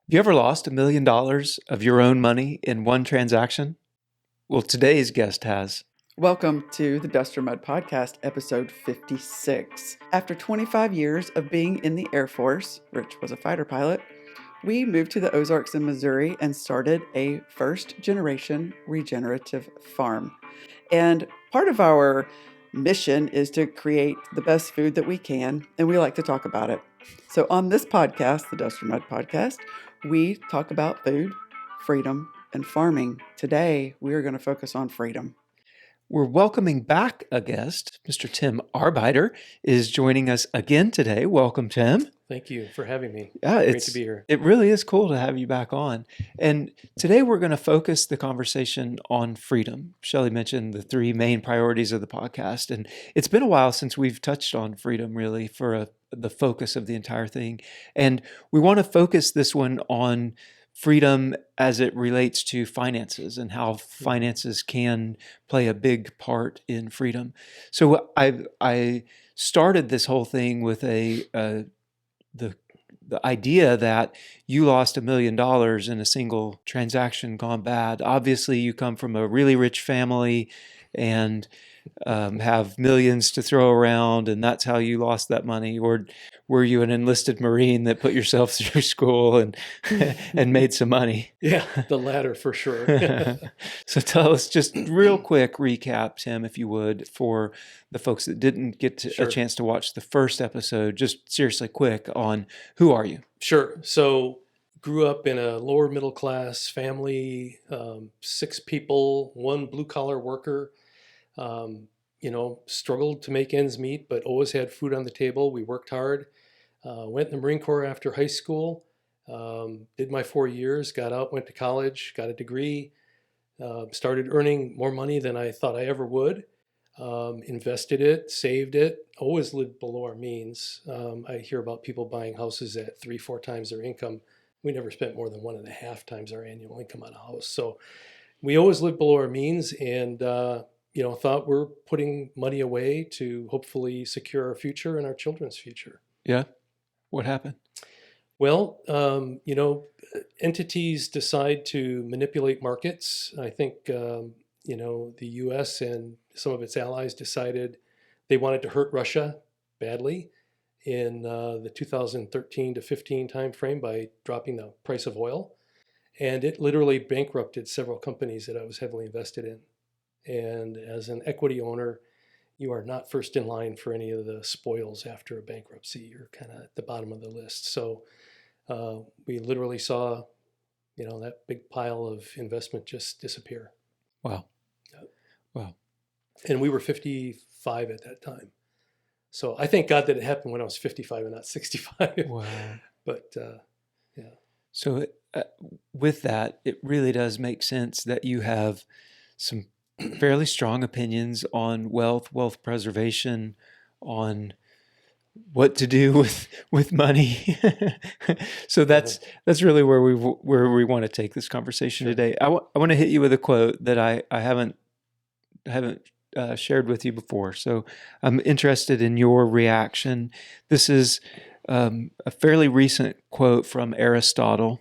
Have you ever lost $1 million of your own money in one transaction? Well, today's guest has. Welcome to the Dust or Mud Podcast, episode 56. After 25 years of being in the Air Force, Rich was a fighter pilot, we moved to the Ozarks in Missouri and started a first-generation regenerative farm. And part of our mission is to create the best food that we can, and we like to talk about it. So on this podcast, the Dust or Mud Podcast, we talk about food, freedom, and farming. Today, we are going to focus on freedom. We're welcoming back a guest. Mr. Tim Arbeiter is joining us again today. Welcome, Tim. Thank you for having me. Yeah, Great to be here. It really is cool to have you back on. And today we're going to focus the conversation on freedom. Shelley mentioned the three main priorities of the podcast, and it's been a while since we've touched on freedom really for the focus of the entire thing. And we want to focus this one on freedom as it relates to finances and how finances can play a big part in freedom. So I started this whole thing with the idea that you lost $1 million in a single transaction gone bad. Obviously, you come from a really rich family and have millions to throw around, and that's how you lost that money. Or were you an enlisted Marine that put yourself through school and and made some money? Yeah, the latter for sure. So tell us just real quick recap, Tim, if you would, for the folks that didn't get a chance to watch the first episode, just seriously quick on who are you? Sure. So grew up in a lower middle class family, 6 people, 1 blue collar worker. Struggled to make ends meet, but always had food on the table. We worked hard. Went in the Marine Corps after high school. Did my 4 years, got out, went to college, got a degree, started earning more money than I thought I ever would. Invested it, saved it, always lived below our means. I hear about people buying houses at 3-4 times their income. We never spent more than 1.5 times our annual income on a house. So we always lived below our means and, thought we're putting money away to hopefully secure our future and our children's future. Yeah. What happened? Well, entities decide to manipulate markets. I think, the U.S. and some of its allies decided they wanted to hurt Russia badly in the 2013 to 15 timeframe by dropping the price of oil. And it literally bankrupted several companies that I was heavily invested in. And as an equity owner, you are not first in line for any of the spoils after a bankruptcy. You're kind of at the bottom of the list. So we literally saw, that big pile of investment just disappear. Wow. Wow. And we were 55 at that time. So I thank God that it happened when I was 55 and not 65. Wow. But yeah. So with that, it really does make sense that you have some fairly strong opinions on wealth preservation, on what to do with money. So that's really where we want to take this conversation today. I want to hit you with a quote that I haven't shared with you before. So I'm interested in your reaction. This is a fairly recent quote from Aristotle.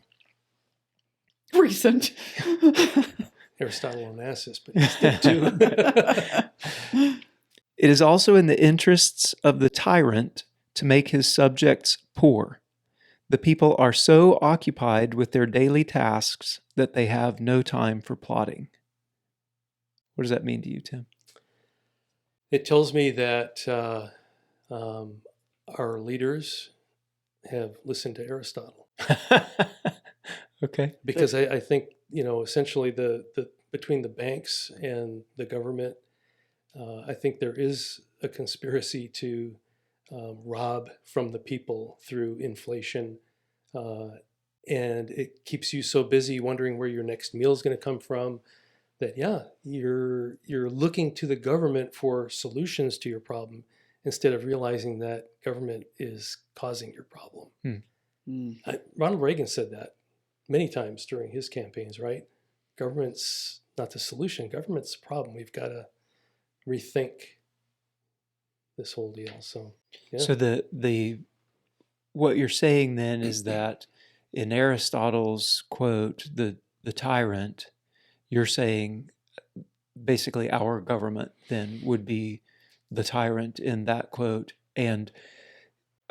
Recent. Aristotle Onassis, but he's dead too. It is also in the interests of the tyrant to make his subjects poor. The people are so occupied with their daily tasks that they have no time for plotting. What does that mean to you, Tim? It tells me that our leaders have listened to Aristotle. Okay. Because I think, essentially the between the banks and the government, I think there is a conspiracy to rob from the people through inflation. And it keeps you so busy wondering where your next meal is going to come from that, you're looking to the government for solutions to your problem instead of realizing that government is causing your problem. Ronald Reagan said that many times during his campaigns, right? Government's not the solution. Government's the problem. We've got to rethink this whole deal. So, yeah. So the what you're saying then is that in Aristotle's quote, the tyrant, you're saying basically our government then would be the tyrant in that quote. And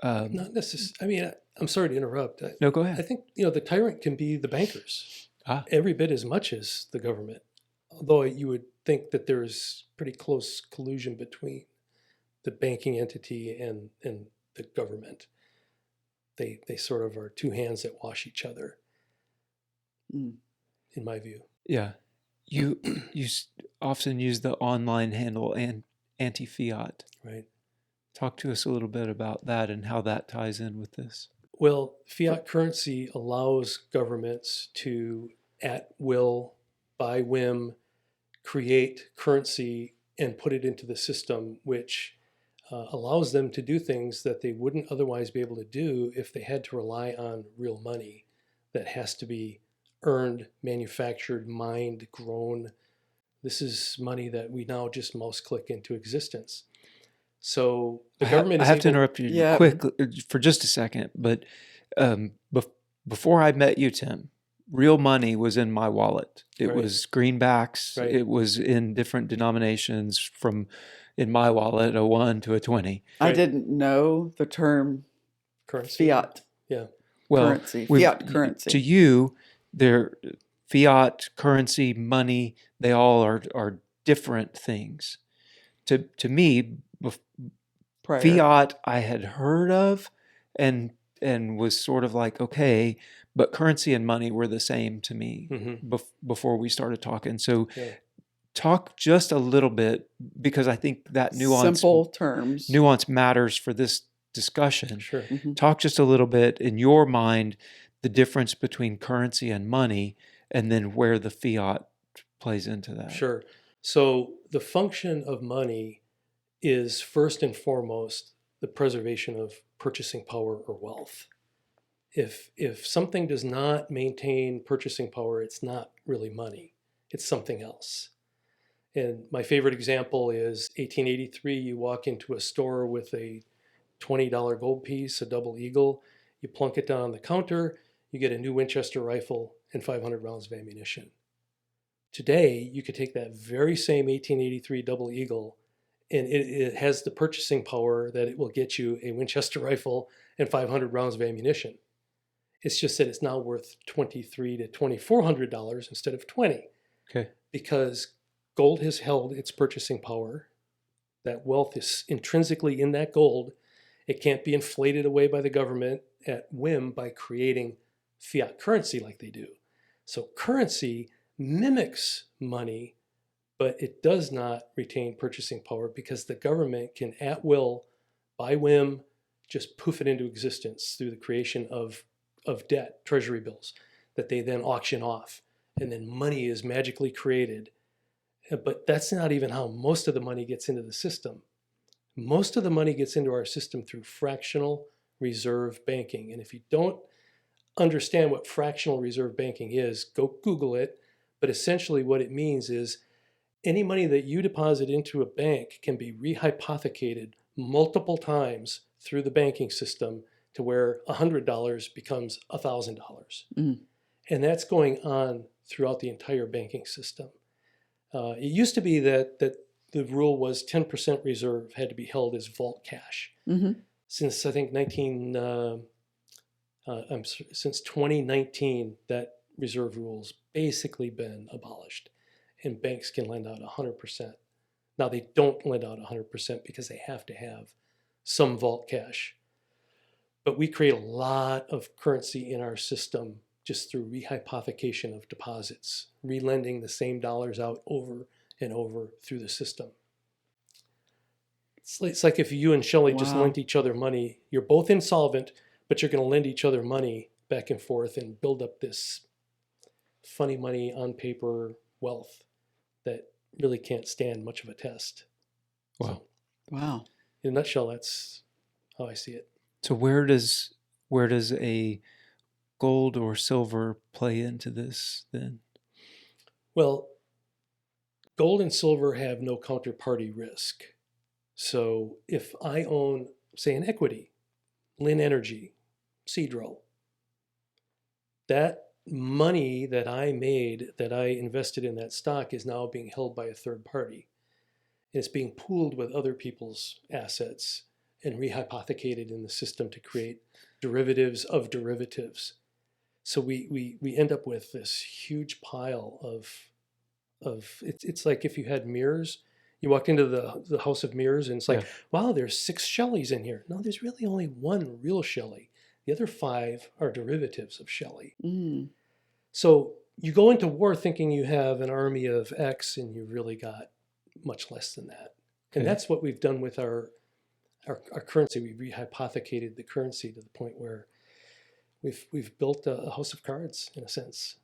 Not necessarily. I mean, I'm sorry to interrupt. no, go I ahead. think the tyrant can be the bankers Ah, every bit as much as the government. Although you would think that there's pretty close collusion between the banking entity and the government. They sort of are two hands that wash each other, Mm. in my view. yeah. You often use the online handle and anti-fiat. Right. Talk to us a little bit about that and how that ties in with this. Well, fiat currency allows governments to, at will, by whim, create currency and put it into the system, which allows them to do things that they wouldn't otherwise be able to do if they had to rely on real money that has to be earned, manufactured, mined, grown. This is money that we now just mouse click into existence. So the government I is have to able. interrupt you Yeah. quick for just a second, but before I met you, Tim, real money was in my wallet. It Right. was greenbacks. Right. It was in different denominations from in my wallet, a 1 to a 20. I Right. didn't know the term Currency. fiat Yeah. Well, currency. we've- Fiat currency. To you, they're fiat, currency, money, they all are different things. To me, prior. fiat I had heard of and was sort of like, okay, but currency and money were the same to me Mm-hmm. before we started talking. So Yeah. talk just a little bit, because I think that Simple terms. nuance matters for this discussion. Sure. Mhm. Talk just a little bit in your mind, the difference between currency and money, and then where the fiat plays into that. Sure. So the function of money is first and foremost the preservation of purchasing power or wealth. If something does not maintain purchasing power, it's not really money. It's something else. And my favorite example is 1883. You walk into a store with a $20 gold piece, a double eagle. You plunk it down on the counter. You get a new Winchester rifle and 500 rounds of ammunition. Today, you could take that very same 1883 double eagle, and it has the purchasing power that it will get you a Winchester rifle and 500 rounds of ammunition. It's just that it's now worth $2,300 to $2,400 instead of $20, Okay. because gold has held its purchasing power. That wealth is intrinsically in that gold. It can't be inflated away by the government at whim by creating fiat currency like they do. So currency mimics money, but it does not retain purchasing power because the government can at will, by whim, just poof it into existence through the creation of debt, treasury bills, that they then auction off. And then money is magically created. But that's not even how most of the money gets into the system. Most of the money gets into our system through fractional reserve banking. And if you don't understand what fractional reserve banking is, go Google it. But essentially what it means is any money that you deposit into a bank can be rehypothecated multiple times through the banking system to where $100 becomes $1,000. Mm. And that's going on throughout the entire banking system. It used to be that the rule was 10% reserve had to be held as vault cash. Mm-hmm. Since I think since 2019, that reserve rule's basically been abolished, and banks can lend out 100%. Now they don't lend out 100% because they have to have some vault cash. But we create a lot of currency in our system just through rehypothecation of deposits, relending the same dollars out over and over through the system. It's like if you and Shelley just Wow. lent each other money, you're both insolvent, but you're going to lend each other money back and forth and build up this funny money on paper wealth that really can't stand much of a test. Wow. So, Wow. in a nutshell, that's how I see it. So where does a gold or silver play into this then? Well, gold and silver have no counterparty risk. So if I own, say, an equity, Lynn Energy, Seadrill, that money that I made, that I invested in that stock, is now being held by a third party. And it's being pooled with other people's assets and rehypothecated in the system to create derivatives of derivatives. So we end up with this huge pile of it's like if you had mirrors, you walked into the house of mirrors and it's like, Yeah. wow, there's 6 Shelleys in here. No, there's really only one real Shelley. The other 5 are derivatives of Shelley. Mm. So you go into war thinking you have an army of X and you really got much less than that. And Okay. that's what we've done with our currency. We rehypothecated the currency to the point where we've built a house of cards in a sense.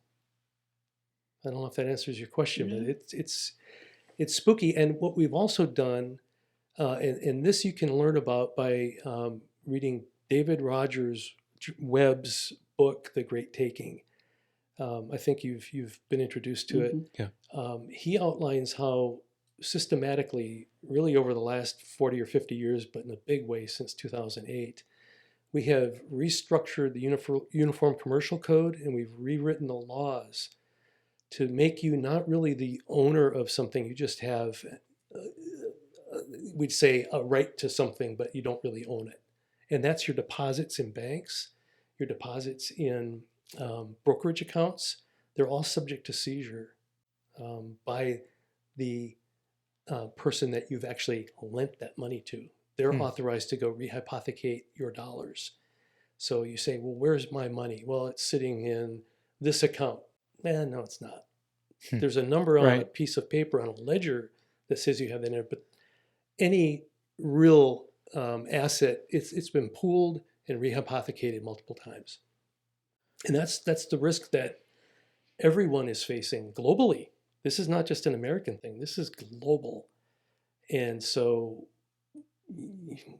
I don't know if that answers your question, Yeah. but it's spooky. And what we've also done, and this you can learn about by reading David Rogers Webb's book, The Great Taking. I think you've been introduced to it. Mhm. Yeah. He outlines how systematically, really over the last 40 or 50 years, but in a big way since 2008, we have restructured the Uniform Commercial Code, and we've rewritten the laws to make you not really the owner of something. You just have, we'd say, a right to something, but you don't really own it. And that's your deposits in banks, your deposits in brokerage accounts. They're all subject to seizure by the person that you've actually lent that money to. They're authorized to go rehypothecate your dollars. So you say, well, where's my money? Well, it's sitting in this account. No, it's not. There's a number on a Right. piece of paper on a ledger that says you have that in it, but any real asset, it's been pooled and rehypothecated multiple times. And that's the risk that everyone is facing globally. This is not just an American thing. This is global. And so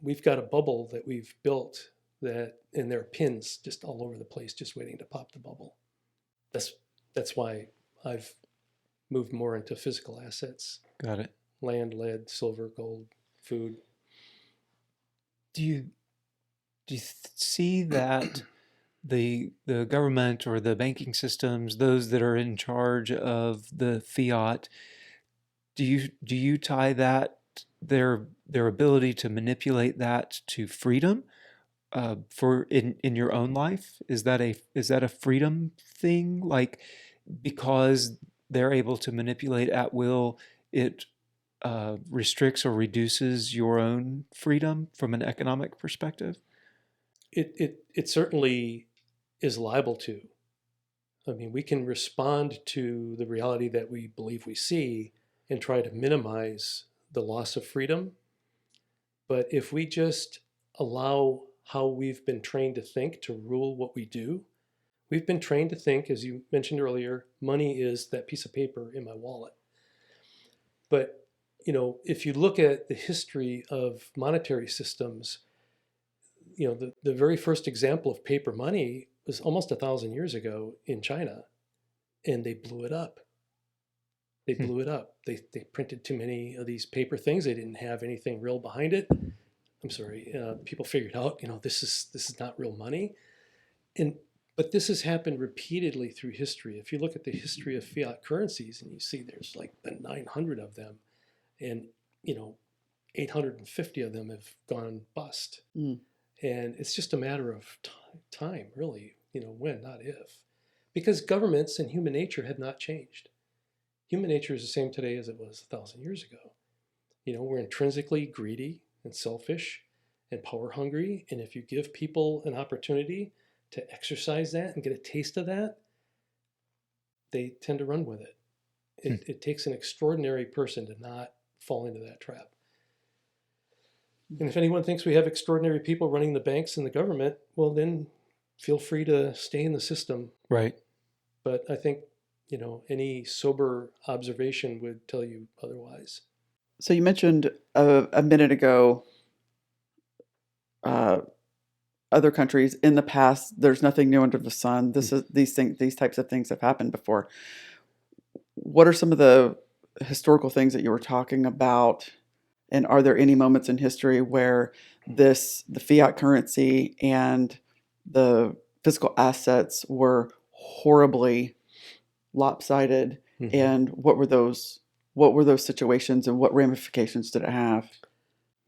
we've got a bubble that we've built that, and there are pins just all over the place just waiting to pop the bubble. That's why I've moved more into physical assets. Got it. Land, lead, silver, gold, food. Do you see that the government or the banking systems, those that are in charge of the fiat, do you tie that their ability to manipulate that to freedom for in your own life? Is that a freedom thing? Like because they're able to manipulate at will, it restricts or reduces your own freedom from an economic perspective? It certainly is liable to. I mean, we can respond to the reality that we believe we see and try to minimize the loss of freedom. But if we just allow how we've been trained to think to rule what we do, we've been trained to think, as you mentioned earlier, money is that piece of paper in my wallet. But, if you look at the history of monetary systems, the very first example of paper money was almost 1,000 years ago in China, and they blew it up. They blew it up. They printed too many of these paper things. They didn't have anything real behind it. I'm sorry. People figured out, this is not real money, but this has happened repeatedly through history. If you look at the history of fiat currencies, and you see there's like 900 of them, and 850 of them have gone bust. Mm. And it's just a matter of time, really, when, not if. Because governments and human nature have not changed. Human nature is the same today as it was 1,000 years ago. We're intrinsically greedy and selfish and power hungry. And if you give people an opportunity to exercise that and get a taste of that, they tend to run with it. It takes an extraordinary person to not fall into that trap. And if anyone thinks we have extraordinary people running the banks and the government, well, then feel free to stay in the system. Right. But I think, any sober observation would tell you otherwise. So you mentioned a minute ago other countries in the past. There's nothing new under the sun. These types of things have happened before. What are some of the historical things that you were talking about? And are there any moments in history where the fiat currency and the physical assets were horribly lopsided? Mm-hmm. And what were those situations, and what ramifications did it have?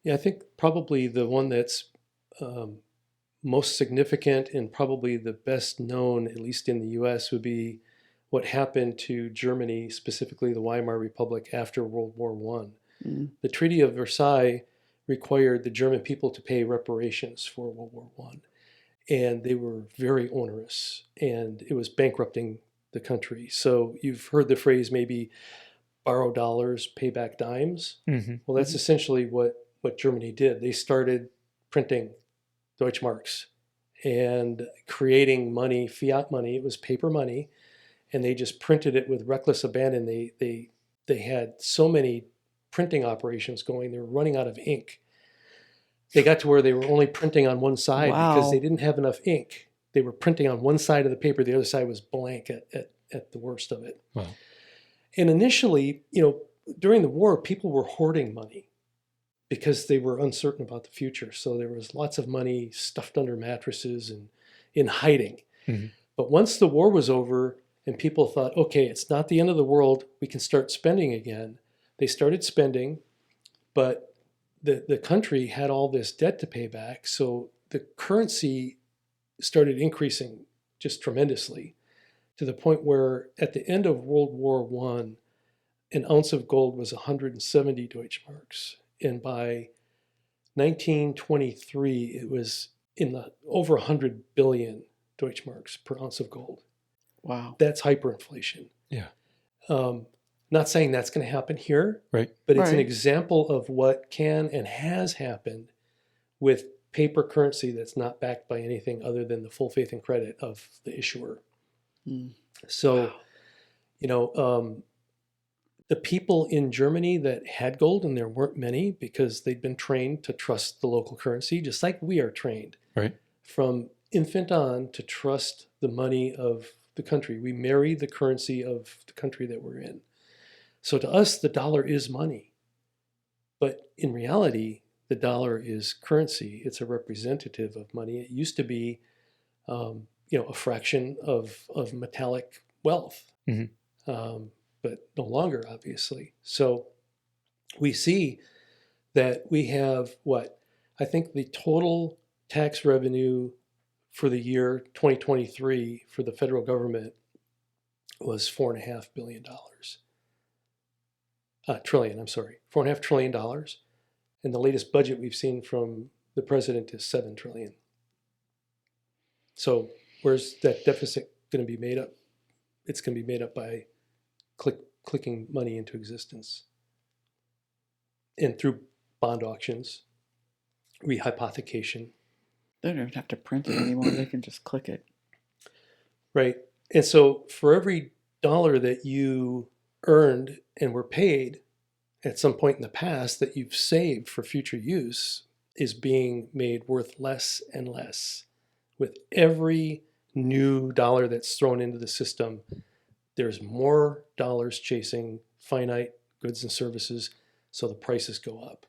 Yeah, I think probably the one that's most significant and probably the best known, at least in the US, would be what happened to Germany, specifically the Weimar Republic after World War I. Mm. The Treaty of Versailles required the German people to pay reparations for World War I, and they were very onerous, and it was bankrupting the country. So you've heard the phrase maybe borrow dollars, pay back dimes. Mm-hmm. Well, that's essentially what Germany did. They started printing Deutschmarks and creating money, fiat money. It was paper money, and they just printed it with reckless abandon. They had so many printing operations going, they were running out of ink. They got to where they were only printing on one side because they Wow. didn't have enough ink. They were printing on one side of the paper, the other side was blank at the worst of it. Wow. And initially, during the war, people were hoarding money because they were uncertain about the future. So there was lots of money stuffed under mattresses and in hiding. Mm-hmm. But once the war was over and people thought, okay, it's not the end of the world, we can start spending again, they started spending, but the country had all this debt to pay back. So the currency started increasing just tremendously, to the point where at the end of World War I, an ounce of gold was 170 Deutschmarks. And by 1923, it was in the over 100 billion Deutschmarks per ounce of gold. Wow. That's hyperinflation. Yeah. Not saying that's going to happen here, Right. but it's an Right. example of what can and has happened with paper currency that's not backed by anything other than the full faith and credit of the issuer. Mm. So, the people in Germany that had gold, and there weren't many because they'd been trained to trust the local currency, just like we are trained Right. from infant on to trust the money of the country. We marry the currency of the country that we're in. So to us, the dollar is money. But in reality, the dollar is currency. It's a representative of money. It used to be, a fraction of metallic wealth, Mm-hmm. but no longer, obviously. So we see that we have I think the total tax revenue for the year 2023 for the federal government was $4.5 billion. Trillion, I'm sorry, $4.5 trillion. And the latest budget we've seen from the president is $7 trillion. So where's that deficit going to be made up? It's going to be made up by clicking money into existence. And through bond auctions, rehypothecation. They don't even have to print it anymore. They can just click it. Right. And so for every dollar that you earned and were paid at some point in the past that you've saved for future use is being made worth less and less. With every new dollar that's thrown into the system, there's more dollars chasing finite goods and services, so the prices go up.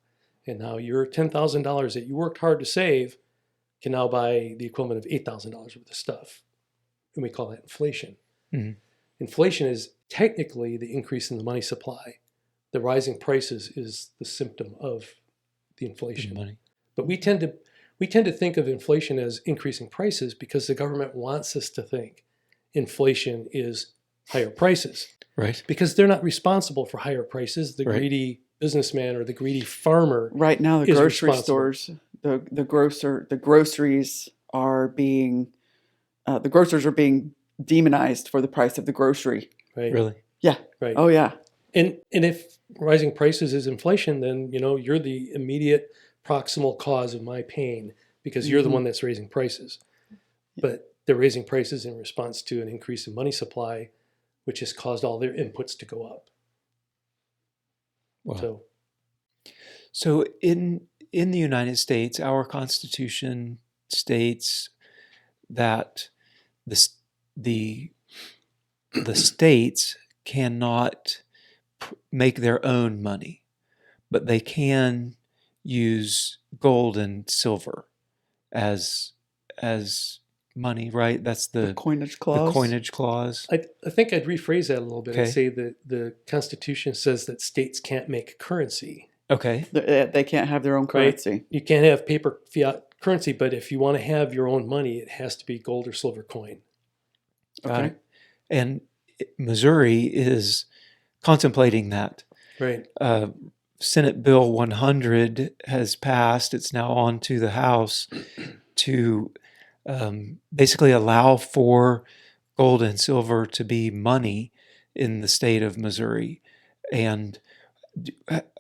And now your $10,000 that you worked hard to save can now buy the equivalent of $8,000 worth of stuff. And we call that inflation. Mm-hmm. Inflation is technically the increase in the money supply. The rising prices is the symptom of the inflation. Money. But we tend to think of inflation as increasing prices because the government wants us to think inflation is higher prices. Right. Because they're not responsible for higher prices. The Right. greedy businessman or the greedy farmer. Right now, the is grocery responsible. stores, the groceries are being demonized for the price of the grocery. Right. Really. Yeah. Right. Oh yeah. And if rising prices is inflation, then you're the immediate proximal cause of my pain because you're the one that's raising prices. But they're raising prices in response to an increase in money supply, which has caused all their inputs to go up. Wow. So in the United States, our Constitution states that the states cannot make their own money, but they can use gold and silver as money, right? That's The coinage the clause. coinage clause. I think I'd rephrase that a little bit. I'd Okay. say that the Constitution says that states can't make currency. Okay. They can't have their own currency. You can't have paper fiat currency, but if you want to have your own money, it has to be gold or silver coin. Got Okay. it. And Missouri is contemplating that. Right. Senate Bill 100 has passed. It's now on to the House to basically allow for gold and silver to be money in the state of Missouri. And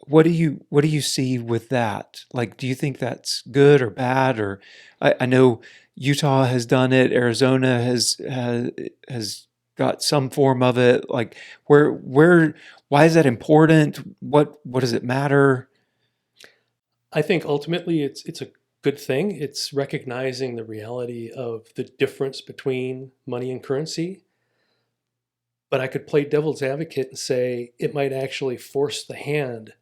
what do you see with that? Like, do you think that's good or bad? Or I know Utah has done it. Arizona has got some form of it. Like, why is that important? What does it matter? I think ultimately it's a good thing. It's recognizing the reality of the difference between money and currency. But I could play devil's advocate and say it might actually force the hand,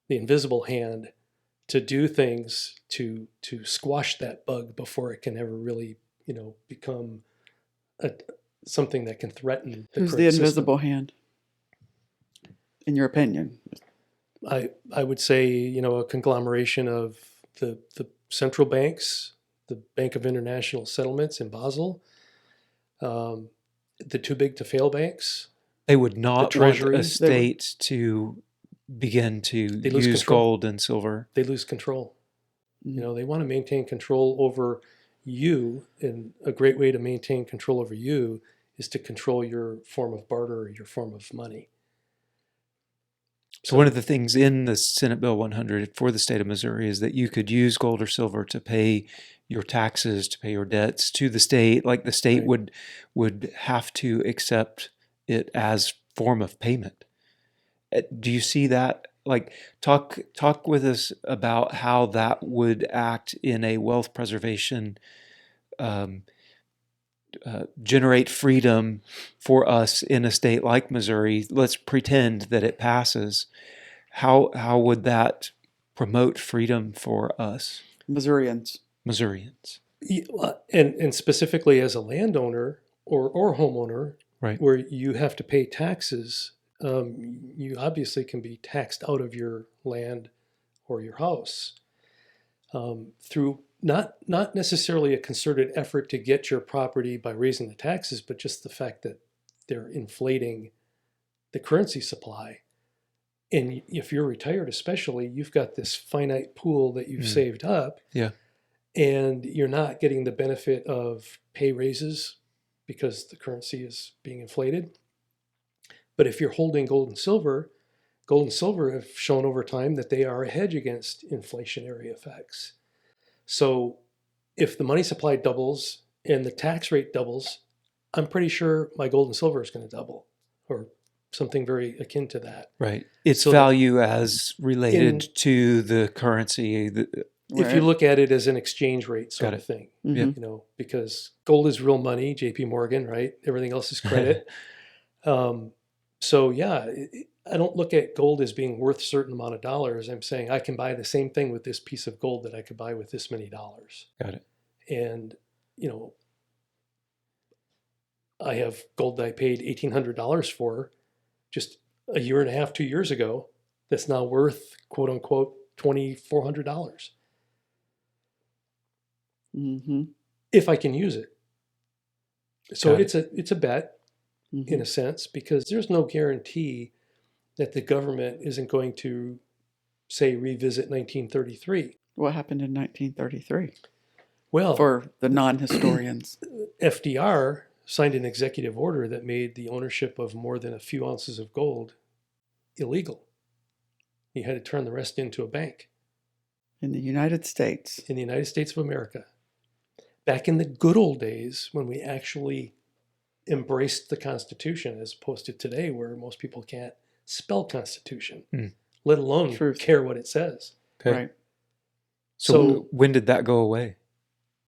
the invisible hand, to do things to squash that bug before it can ever really, become something that can threaten the Who's the current system. invisible hand, in your opinion? I would say, a conglomeration of the central banks, the Bank of International Settlements in Basel, the too big to fail banks. They would not want Treasury, a state to begin to lose use control. gold and silver. They lose control. They want to maintain control over you, and a great way to maintain control over you is to control your form of barter or your form of money. So one of the things in the Senate Bill 100 for the state of Missouri is that you could use gold or silver to pay your taxes, to pay your debts to the state. Like the state Right. would have to accept it as form of payment. Do you see that? Like, talk with us about how that would act in a wealth preservation, generate freedom for us in a state like Missouri. Let's pretend that it passes. How would that promote freedom for us, Missourians. And specifically as a landowner or homeowner, Right. where you have to pay taxes, you obviously can be taxed out of your land or your house through not necessarily a concerted effort to get your property by raising the taxes, but just the fact that they're inflating the currency supply. And if you're retired especially, you've got this finite pool that you've saved up. Yeah. And you're not getting the benefit of pay raises because the currency is being inflated. But if you're holding gold and silver have shown over time that they are a hedge against inflationary effects. So if the money supply doubles and the tax rate doubles, I'm pretty sure my gold and silver is going to double, or something very akin to that. Right. Its So value as related to the currency. If you look at it as an exchange rate sort of thing, Mhm. because gold is real money, JP Morgan, right? Everything else is credit. So yeah, I don't look at gold as being worth a certain amount of dollars. I'm saying I can buy the same thing with this piece of gold that I could buy with this many dollars. Got it. And, I have gold that I paid $1,800 for just a year and a half, 2 years ago, that's now worth, quote unquote, $2,400. Mm-hmm. If I can use it. So Got it's a bet Mm-hmm. in a sense, because there's no guarantee that the government isn't going to, say, revisit 1933. What happened in 1933? Well, For the non-historians. FDR signed an executive order that made the ownership of more than a few ounces of gold illegal. You had to turn the rest into a bank. In the United States. In the United States of America. Back in the good old days when we actually embraced the Constitution, as opposed to today where most people can't spell Constitution, let alone care what it says. Okay. Right. So when did that go away?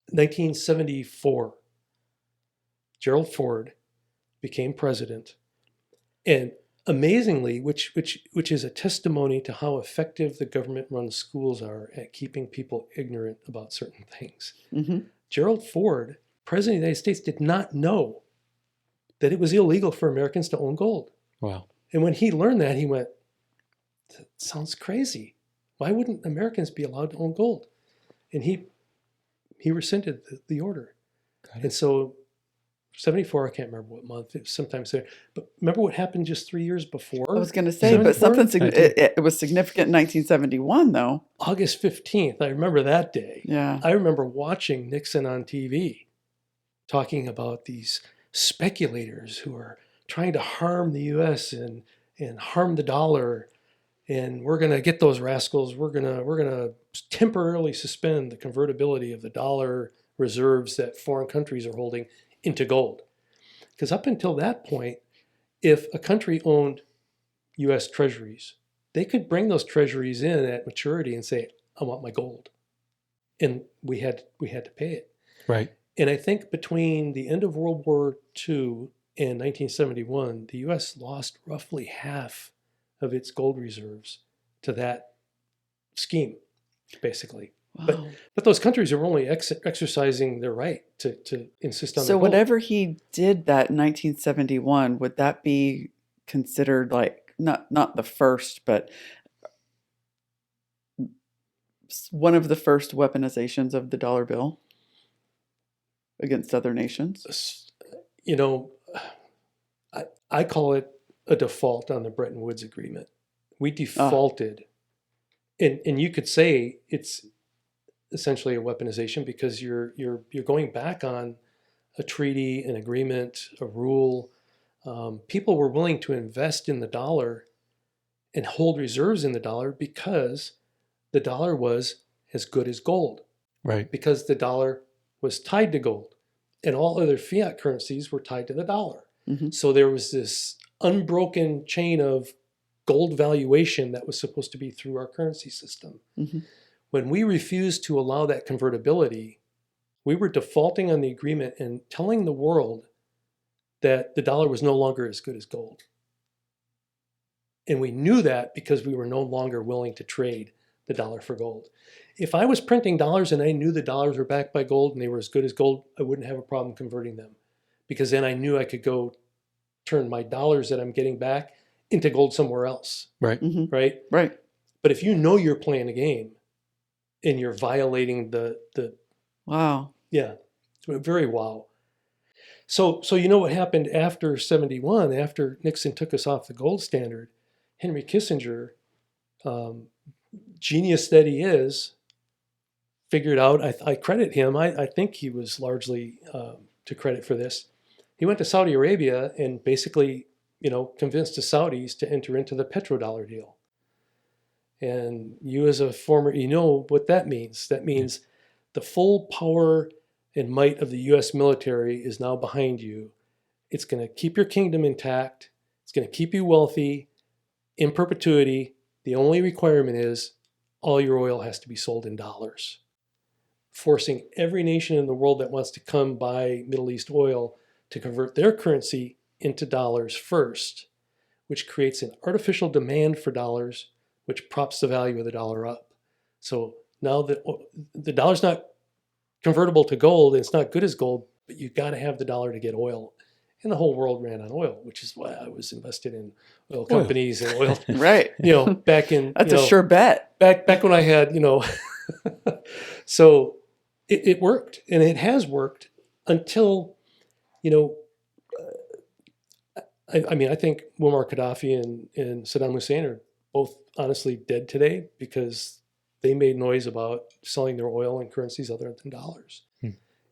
1974, Gerald Ford became president, and amazingly, which is a testimony to how effective the government-run schools are at keeping people ignorant about certain things. Mm-hmm. Gerald Ford President of the United States did not know that it was illegal for Americans to own gold. Wow. And when he learned that, he went, that sounds crazy. Why wouldn't Americans be allowed to own gold? And he rescinded the order. And so 74, I can't remember what month, it was sometime there. But remember what happened just 3 years before? I was going to say, but 74? something, it was significant in 1971, though. August 15th, I remember that day. Yeah. I remember watching Nixon on TV talking about these speculators who are trying to harm the U.S. and harm the dollar, and we're going to get those rascals. We're going to temporarily suspend the convertibility of the dollar reserves that foreign countries are holding into gold. Because up until that point, if a country owned U.S. treasuries, they could bring those treasuries in at maturity and say, I want my gold. And we had to pay it. Right. And I think between the end of World War II and 1971, the U.S. lost roughly half of its gold reserves to that scheme, basically. Wow. But those countries are only exercising their right to insist on So their gold. whenever he did that in 1971, would that be considered like not the first, but one of the first weaponizations of the dollar bill against other nations? You know, I call it a default on the Bretton Woods Agreement. We defaulted, and you could say it's essentially a weaponization because you're going back on a treaty, an agreement, a rule. People were willing to invest in the dollar and hold reserves in the dollar because the dollar was as good as gold. Right. Because the dollar was tied to gold, and all other fiat currencies were tied to the dollar. Mm-hmm. So there was this unbroken chain of gold valuation that was supposed to be through our currency system. Mm-hmm. When we refused to allow that convertibility, we were defaulting on the agreement and telling the world that the dollar was no longer as good as gold. And we knew that because we were no longer willing to trade the dollar for gold. If I was printing dollars and I knew the dollars were backed by gold and they were as good as gold, I wouldn't have a problem converting them, because then I knew I could go turn my dollars that I'm getting back into gold somewhere else. Right. Mm-hmm. Right? Right. But if you know you're playing a game and you're violating the Wow. yeah, very wow. So you know what happened after 71, after Nixon took us off the gold standard? Henry Kissinger, genius that he is, figured out, I credit him, I think he was largely to credit for this. He went to Saudi Arabia and basically, convinced the Saudis to enter into the petrodollar deal. And you as a former, you know what that means. That means the full power and might of the U.S. military is now behind you. It's going to keep your kingdom intact. It's going to keep you wealthy in perpetuity. The only requirement is all your oil has to be sold in dollars, forcing every nation in the world that wants to come buy Middle East oil to convert their currency into dollars first, which creates an artificial demand for dollars, which props the value of the dollar up. So now that the dollar's not convertible to gold, and it's not good as gold, but you got to have the dollar to get oil. And the whole world ran on oil, which is why I was invested in oil companies and oil. Right. Back in That's a sure bet. Back when I had, so it worked, and it has worked until, I think Muammar Gaddafi and Saddam Hussein are both honestly dead today because they made noise about selling their oil in currencies other than dollars.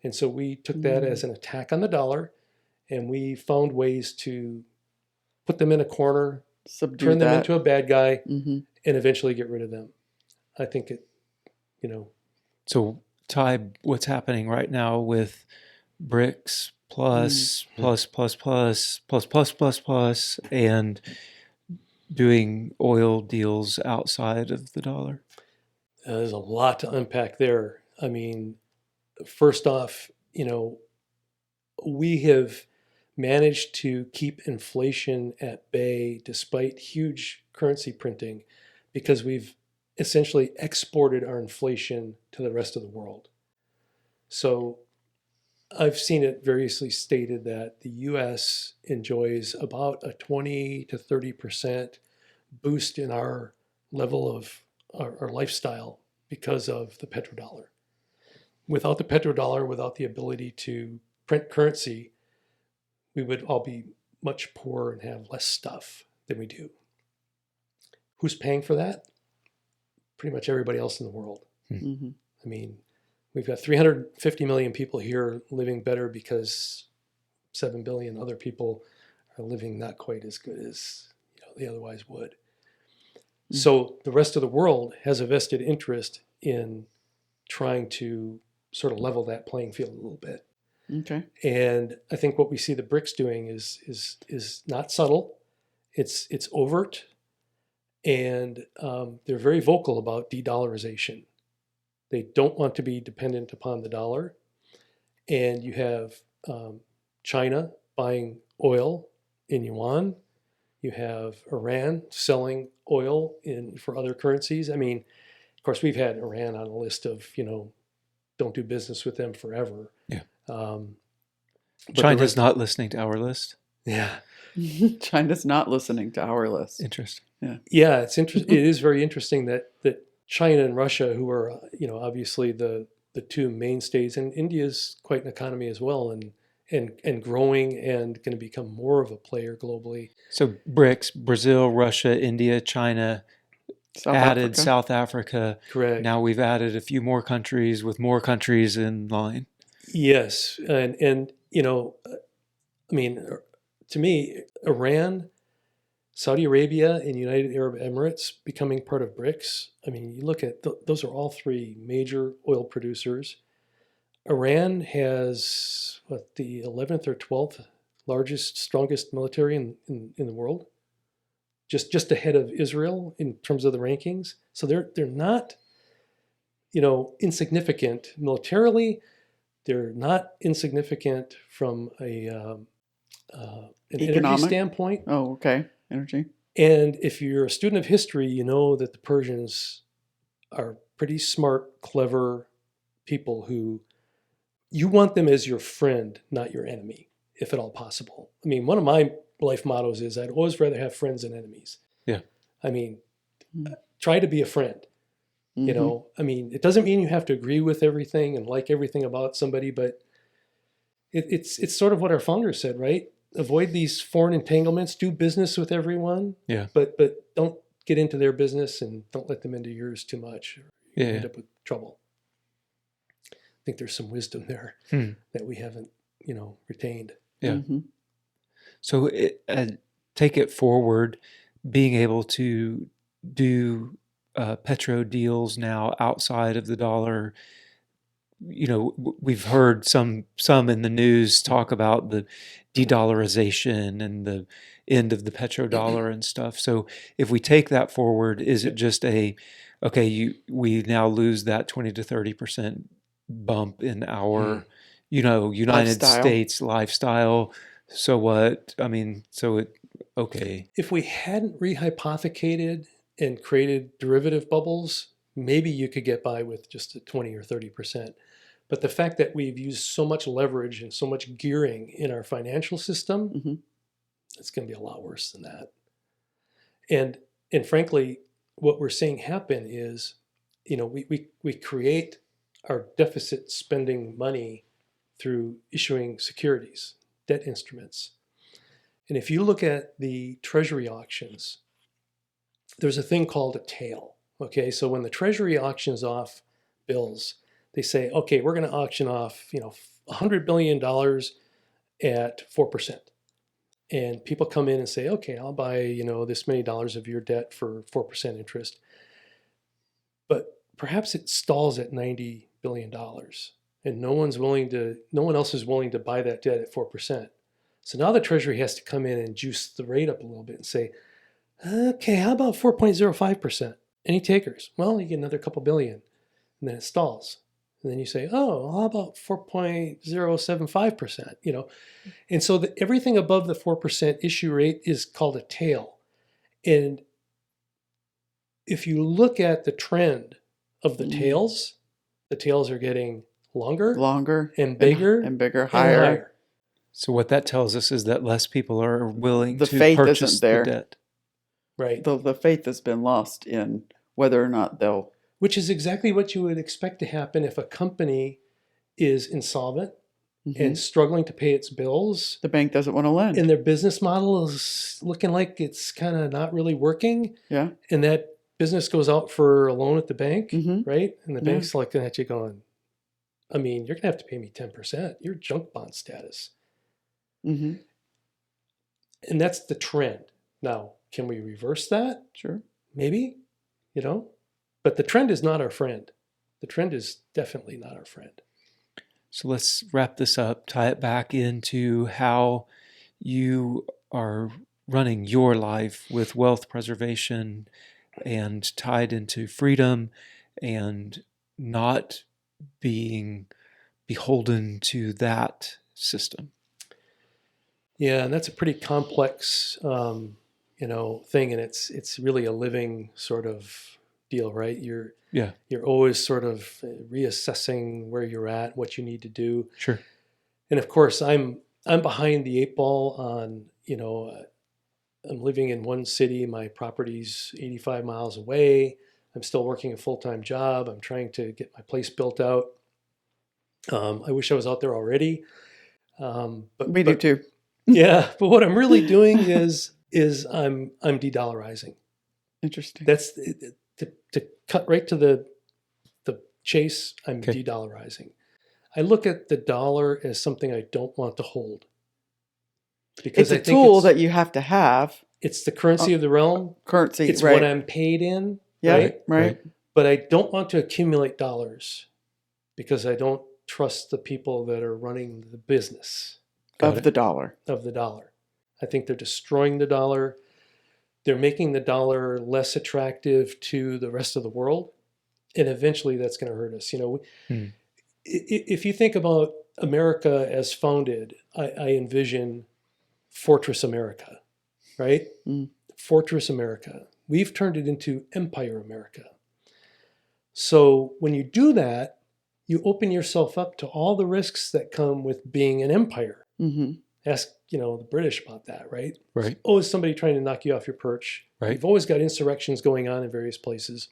And so we took that as an attack on the dollar, and we found ways to put them in a corner, turn them into a bad guy, and eventually get rid of them. I think it. So, Ty, what's happening right now with BRICS plus, and doing oil deals outside of the dollar? There's a lot to unpack there. I mean, first off, we have managed to keep inflation at bay despite huge currency printing because we've essentially exported our inflation to the rest of the world. So I've seen it variously stated that the U.S. enjoys about a 20 to 30% boost in our level of our lifestyle because of the petrodollar. Without the petrodollar, without the ability to print currency, we would all be much poorer and have less stuff than we do. Who's paying for that? Pretty much everybody else in the world. Mm-hmm. I mean, we've got 350 million people here living better because 7 billion other people are living not quite as good as they otherwise would. Mm-hmm. So the rest of the world has a vested interest in trying to sort of level that playing field a little bit. Okay. And I think what we see the BRICS doing is not subtle. It's overt, and they're very vocal about de-dollarization. They don't want to be dependent upon the dollar. And you have China buying oil in yuan. You have Iran selling oil for other currencies. I mean, of course, we've had Iran on a list of, don't do business with them forever. Yeah. But China's not listening to our list. Yeah. China's not listening to our list. Interesting. Yeah. Yeah, it's interesting. It is very interesting that China and Russia, who are obviously the two mainstays, and India's quite an economy as well, and growing and going to become more of a player globally. So BRICS: Brazil, Russia, India, China. South Africa. Correct. Now we've added a few more countries with more countries in line. Yes, and I mean, to me, Iran, Saudi Arabia, and United Arab Emirates becoming part of BRICS. I mean, you look at those are all three major oil producers. Iran has the 11th or 12th largest, strongest military in the world. Just ahead of Israel in terms of the rankings. So they're not, insignificant militarily. They're not insignificant from an energy standpoint. Oh, okay. Energy. And if you're a student of history, you know that the Persians are pretty smart, clever people who you want them as your friend, not your enemy, if at all possible. I mean, one of my life mottos is I'd always rather have friends than enemies. Yeah. I mean, try to be a friend. Mm-hmm. I mean, it doesn't mean you have to agree with everything and like everything about somebody, but it's sort of what our founders said, right? Avoid these foreign entanglements, do business with everyone. Yeah. But don't get into their business and don't let them into yours too much. Or you end up with trouble. I think there's some wisdom there that we haven't, retained. Yeah. Mm-hmm. So take it forward, being able to do petro deals now outside of the dollar. We've heard some in the news talk about the de-dollarization and the end of the petrodollar and stuff. So if we take that forward, is it just we now lose that 20 to 30% bump in our, United States lifestyle? So what? I mean, okay. If we hadn't rehypothecated and created derivative bubbles, maybe you could get by with just a 20 or 30%. But the fact that we've used so much leverage and so much gearing in our financial system, it's going to be a lot worse than that. And frankly, what we're seeing happen is, we create our deficit spending money through issuing securities, debt instruments. And if you look at the Treasury auctions, there's a thing called a tail. Okay, so when the Treasury auctions off bills, they say, okay, we're going to auction off, $100 billion at 4%. And people come in and say, okay, I'll buy, this many dollars of your debt for 4% interest. But perhaps it stalls at $90 billion. And no one else is willing to buy that debt at 4%. So now the Treasury has to come in and juice the rate up a little bit and say, okay, how about 4.05%? Any takers? Well, you get another couple billion. And then it stalls. And then you say, oh, how about 4.075%? And so everything above the 4% issue rate is called a tail. And if you look at the trend of the tails are getting longer and bigger and bigger, and higher. higher. So what that tells us is that less people are willing The to faith purchase isn't there. the debt. Right. The faith has been lost in whether or not they'll. Which is exactly what you would expect to happen if a company is insolvent and struggling to pay its bills. The bank doesn't want to lend. And their business model is looking like it's kind of not really working. Yeah. And that business goes out for a loan at the bank, Mhm. right? And the Yeah. bank's looking at you going, I mean, you're going to have to pay me 10%. You're junk bond status. Mm-hmm. And that's the trend. Now, can we reverse that? Sure. Maybe, but the trend is not our friend. The trend is definitely not our friend. So let's wrap this up, tie it back into how you are running your life with wealth preservation and tied into freedom and not being beholden to that system. Yeah, and that's a pretty complex, thing, and it's really a living sort of deal, right? You're always sort of reassessing where you're at, what you need to do. Sure. And of course, I'm behind the eight ball on, I'm living in one city. My property's 85 miles away. I'm still working a full-time job. I'm trying to get my place built out. I wish I was out there already. But We do too. Yeah, but what I'm really doing is I'm de-dollarizing. Interesting. That's to cut right to the chase. I'm Okay. de-dollarizing. I look at the dollar as something I don't want to hold. Because it's a tool that you have to have. It's the currency of the realm. Currency, It's right. what I'm paid in. Yeah, right. But I don't want to accumulate dollars because I don't trust the people that are running the business Of the dollar. I think they're destroying the dollar. They're making the dollar less attractive to the rest of the world. And eventually that's going to hurt us. If you think about America as founded, I envision Fortress America, right? Fortress America. We've turned it into Empire America. So when you do that, you open yourself up to all the risks that come with being an empire. Mm-hmm. Ask, the British about that, right? Right. There's always somebody trying to knock you off your perch. Right. You've always got insurrections going on in various places.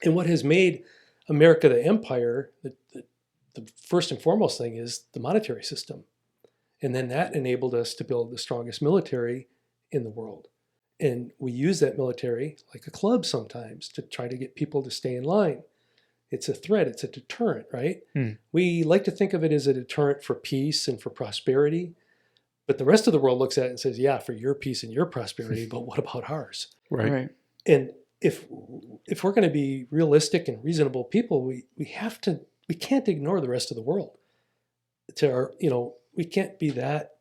And what has made America the empire, the first and foremost thing is the monetary system. And then that enabled us to build the strongest military in the world. And we use that military like a club sometimes to try to get people to stay in line. It's a threat. It's a deterrent, right? We like to think of it as a deterrent for peace and for prosperity. But the rest of the world looks at it and says, yeah, for your peace and your prosperity, but what about ours? Right. And if we're going to be realistic and reasonable people, we can't ignore the rest of the world. We can't be that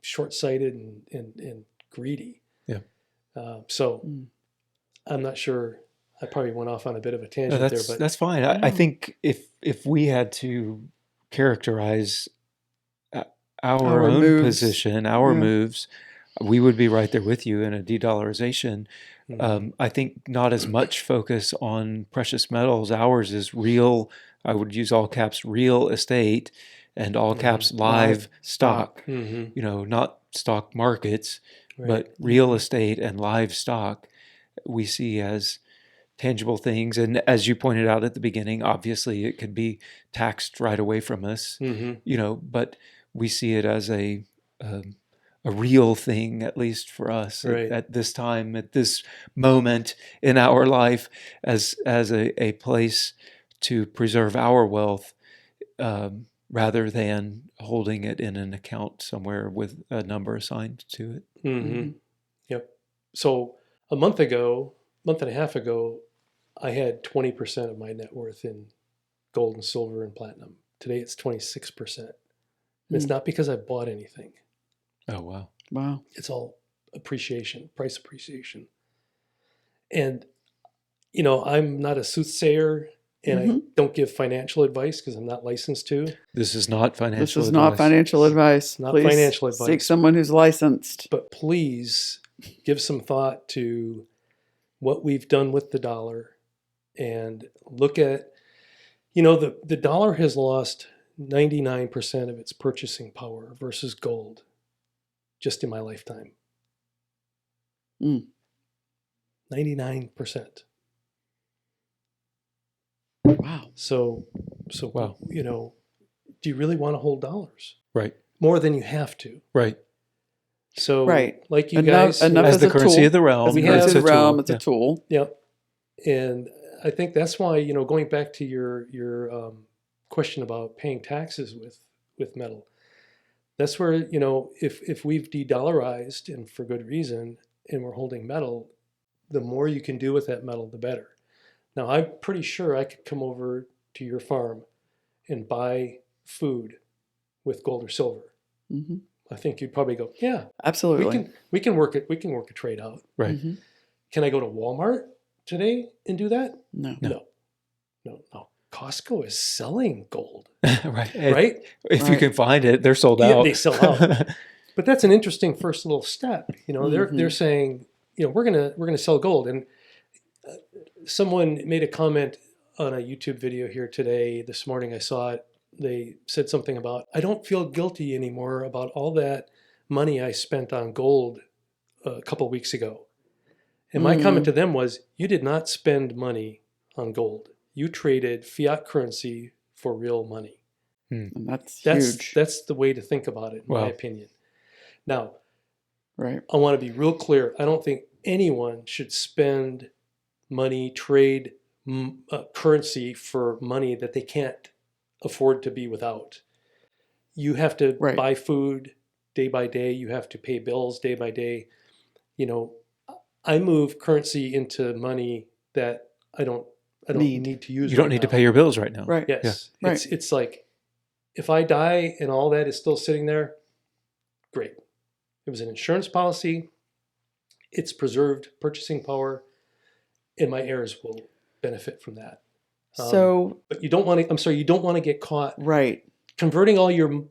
short-sighted and greedy. Yeah. I'm not sure. I probably went off on a bit of a tangent No, there, but that's fine. I think if we had to characterize our own moves. position, our moves, we would be right there with you in a de-dollarization. I think not as much focus on precious metals. Ours is real, I would use all caps, real estate, and all caps live stock. Not stock markets, but real estate and live stock we see as tangible things. And as you pointed out at the beginning, obviously it could be taxed right away from us, but we see it as a real thing, at least for us at this time, at this moment in our life, as a place to preserve our wealth, rather than holding it in an account somewhere with a number assigned to it. Yep. So a month and a half ago, I had 20% of my net worth in gold and silver and platinum. Today it's 26%. And it's not because I bought anything. Oh, wow. Wow. It's all appreciation, price appreciation. And, I'm not a soothsayer and I don't give financial advice because I'm not licensed to. This is not financial advice. This is not financial advice. Not Please financial advice. seek someone who's licensed. But please give some thought to what we've done with the dollar and look at The dollar has lost 99% of its purchasing power versus gold just in my lifetime. Mm. 99%. Wow. So, Wow. do you really want to hold dollars? Right. More than you have to. Right. So, Right. like you Enough guys, As as the a currency tool. of the realm, As the We currency have- of the it's a tool. realm, it's Yeah. a tool. Yep. And I think that's why, going back to your question about paying taxes with metal, that's where, if we've de-dollarized, and for good reason, and we're holding metal, the more you can do with that metal, the better. Now, I'm pretty sure I could come over to your farm and buy food with gold or silver. Hmm. I think you'd probably go, yeah, Absolutely. we can work it. We can work a trade out. Right. Mhm. Can I go to Walmart today and do that? No. No. No. Costco is selling gold, Right. right? If you Right. can find it, they're sold Yeah, out. they sell out. But that's an interesting first little step. They're Mhm. saying, we're gonna sell gold. And someone made a comment on a YouTube video here today. This morning I saw it. They said something about, I don't feel guilty anymore about all that money I spent on gold a couple weeks ago. And my comment to them was, you did not spend money on gold. You traded fiat currency for real money. And that's That's huge. that's the way to think about it, in Wow. my opinion. Now, Right. I want to be real clear. I don't think anyone should spend money, trade currency for money that they can't afford to be without. You have to Right. buy food day by day. You have to pay bills day by day. I move currency into money that I don't need to use. You don't right need to now. pay your bills right now. Right. Yes, Yeah. it's like, if I die and all that is still sitting there, great. It was an insurance policy. It's preserved purchasing power, and my heirs will benefit from that. So, But you don't want to. I'm sorry, you don't want to get caught right. converting all your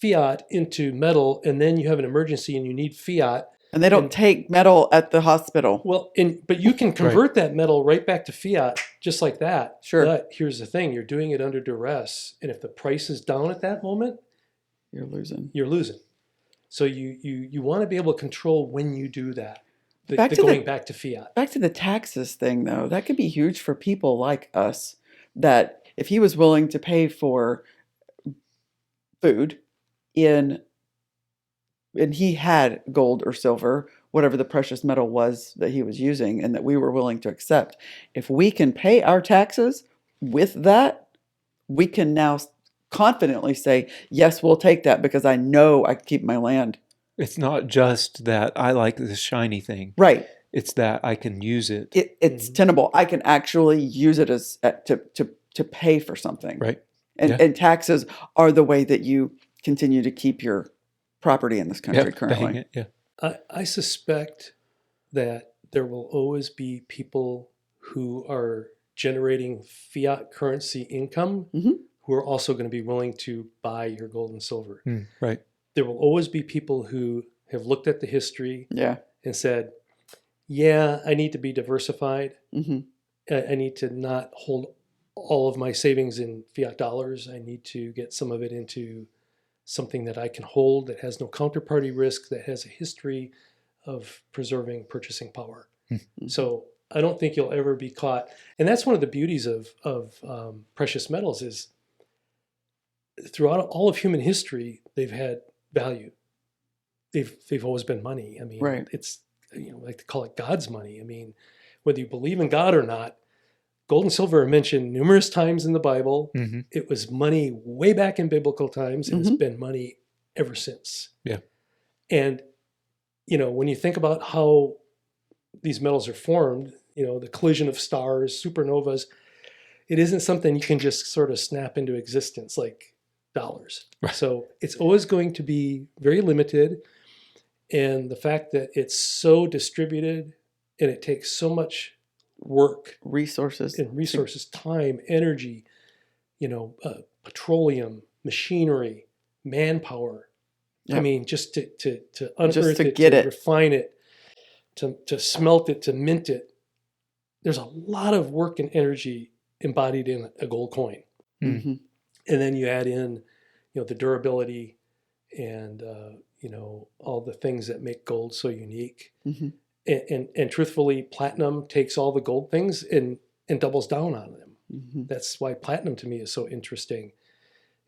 fiat into metal, and then you have an emergency and you need fiat. And they don't And- take metal at the hospital. Well, but you can convert that metal right back to fiat just like that. Sure. But here's the thing: you're doing it under duress, and if the price is down at that moment, You're losing. you're losing. So you want to be able to control when you do that. Back to Going back to fiat. Back to the taxes thing, though, that could be huge for people like us. That if he was willing to pay for food and he had gold or silver, whatever the precious metal was that he was using, and that we were willing to accept, if we can pay our taxes with that, we can now confidently say, yes, we'll take that because I know I can keep my land. It's not just that I like this shiny thing. Right. It's that I can use it. It's tenable. I can actually use it as to pay for something. Right. And taxes are the way that you continue to keep your property in this country Yeah, currently. paying it. Yeah. I suspect that there will always be people who are generating fiat currency income Mhm. who are also going to be willing to buy your gold and silver. Right. There will always be people who have looked at the history Yeah. and said, yeah, I need to be diversified. Hmm. I need to not hold all of my savings in fiat dollars. I need to get some of it into something that I can hold, that has no counterparty risk, that has a history of preserving purchasing power. Mhm. So I don't think you'll ever be caught. And that's one of the beauties of precious metals is throughout all of human history, they've had value. They've always been money. I mean, Right. it's, I like to call it God's money. I mean, whether you believe in God or not, gold and silver are mentioned numerous times in the Bible. Mm-hmm. It was money way back in biblical times, and it's Mhm. been money ever since. Yeah. And, when you think about how these metals are formed, the collision of stars, supernovas, it isn't something you can just sort of snap into existence like dollars. Right. So it's always going to be very limited. And the fact that it's so distributed and it takes so much work Resources. and resources, time, energy, petroleum, machinery, manpower. Yep. I mean, just to unearth Just to it, get to it. refine it, to smelt it, to mint it. There's a lot of work and energy embodied in a gold coin. Mm-hmm. And then you add in, the durability and, all the things that make gold so unique. Mm-hmm. And truthfully, platinum takes all the gold things and doubles down on them. Mm-hmm. That's why platinum to me is so interesting.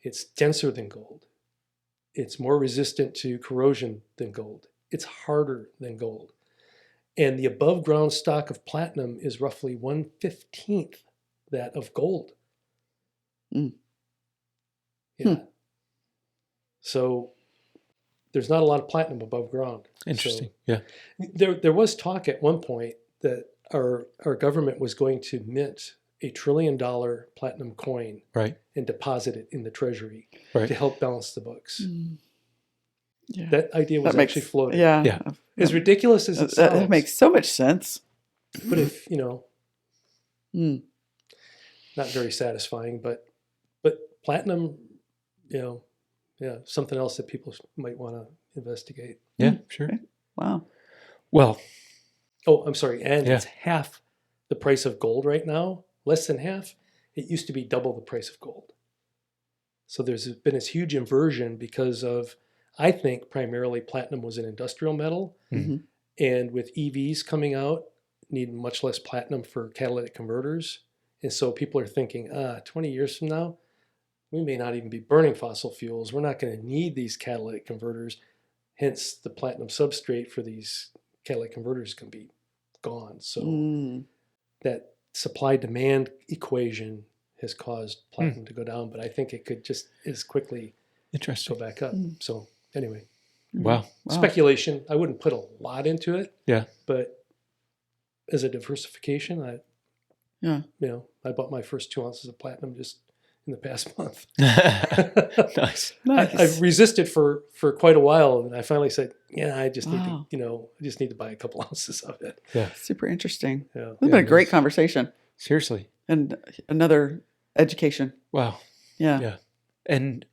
It's denser than gold. It's more resistant to corrosion than gold. It's harder than gold. And the above ground stock of platinum is roughly 1/15 that of gold. Mm. Yeah. So there's not a lot of platinum above ground. Interesting. So Yeah. there was talk at one point that our government was going to mint $1 trillion platinum coin Right. and deposit it in the Treasury Right. to help balance the books. Mm. Yeah. That idea was actually floated. Yeah. Yeah. As ridiculous as it sounds. That makes so much sense. But if, Mm. not very satisfying, but platinum, something else that people might want to investigate. Yeah, sure. Okay. Wow. Well, Oh, I'm sorry. And Yeah. it's half the price of gold right now, less than half. It used to be double the price of gold. So there's been this huge inversion because of, I think, primarily platinum was an industrial metal. Mm-hmm. And with EVs coming out, need much less platinum for catalytic converters. And so people are thinking, 20 years from now, we may not even be burning fossil fuels. We're not going to need these catalytic converters. Hence, the platinum substrate for these catalytic converters can be gone. So that supply-demand equation has caused platinum to go down, but I think it could just as quickly interesting. go back up. So anyway, Wow. speculation. I wouldn't put a lot into it. Yeah. But as a diversification, I bought my first 2 ounces of platinum just in the past month. Nice. I've resisted for quite a while, and I finally said, I just need Wow. to, I just need to buy a couple ounces of it. Yeah. Super interesting. Yeah. It's been a great conversation Seriously. and another education. Wow. Yeah. Yeah. And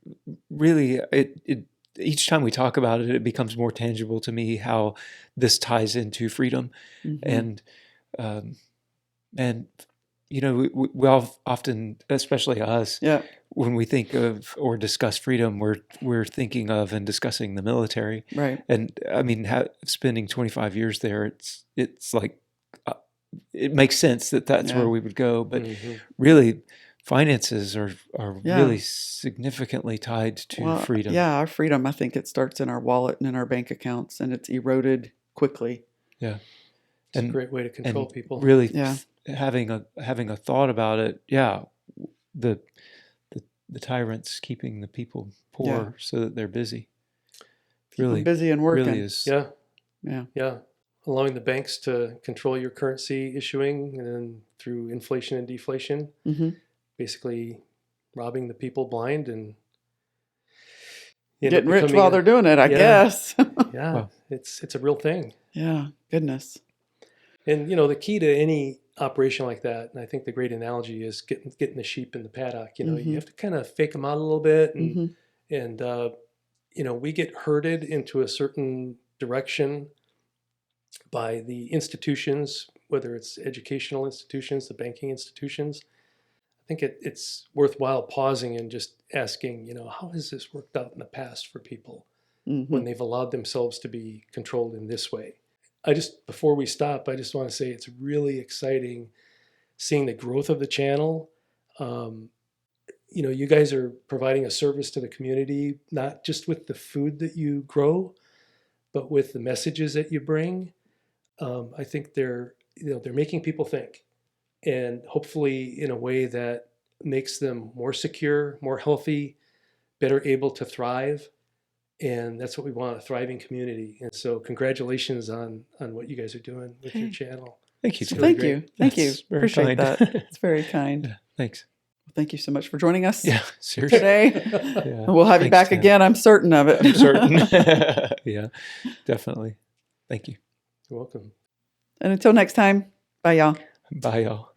really, it each time we talk about it, it becomes more tangible to me how this ties into freedom. Mhm. And we all often, especially us, Yeah. when we think of or discuss freedom, we're thinking of and discussing the military. Right. And I mean, spending 25 years there, it's like it makes sense that that's Yeah. where we would go. But Mhm. really, finances are Yeah. really significantly tied to freedom. Yeah, our freedom, I think it starts in our wallet and in our bank accounts, and it's eroded quickly. Yeah. It's a great way to control And people. really Yeah. having a thought about it. Yeah. The tyrants keeping the people poor Yeah. so that they're busy. Keep 'em Really, busy and working. really is. Yeah. Yeah. Yeah. Allowing the banks to control your currency issuing, and then through inflation and deflation, Mm-hmm. basically robbing the people blind and Getting rich while they're doing it, I guess. Yeah, Wow. it's a real thing. Yeah. Goodness. And the key to any operation like that, and I think the great analogy is getting the sheep in the paddock. Mhm. You have to kind of fake them out a little bit, and Mm-hmm. we get herded into a certain direction by the institutions, whether it's educational institutions, the banking institutions. I think it's worthwhile pausing and just asking, how has this worked out in the past for people Mm-hmm. when they've allowed themselves to be controlled in this way? Before we stop, I just want to say it's really exciting seeing the growth of the channel. You guys are providing a service to the community, not just with the food that you grow, but with the messages that you bring. I think they're making people think, and hopefully in a way that makes them more secure, more healthy, better able to thrive. And that's what we want, a thriving community. And so congratulations on what you guys are doing with your channel. Thank you. It's Tim. really Thank you. great. Thank you. That's very Appreciate kind. that. It's very kind. Yeah, thanks. Thank you so much for joining us Yeah, seriously. today. Yeah, We'll have you thanks, back Tim. again. I'm certain of it. I'm certain. Yeah, definitely. Thank you. You're welcome. And until next time, bye, y'all. Bye, y'all.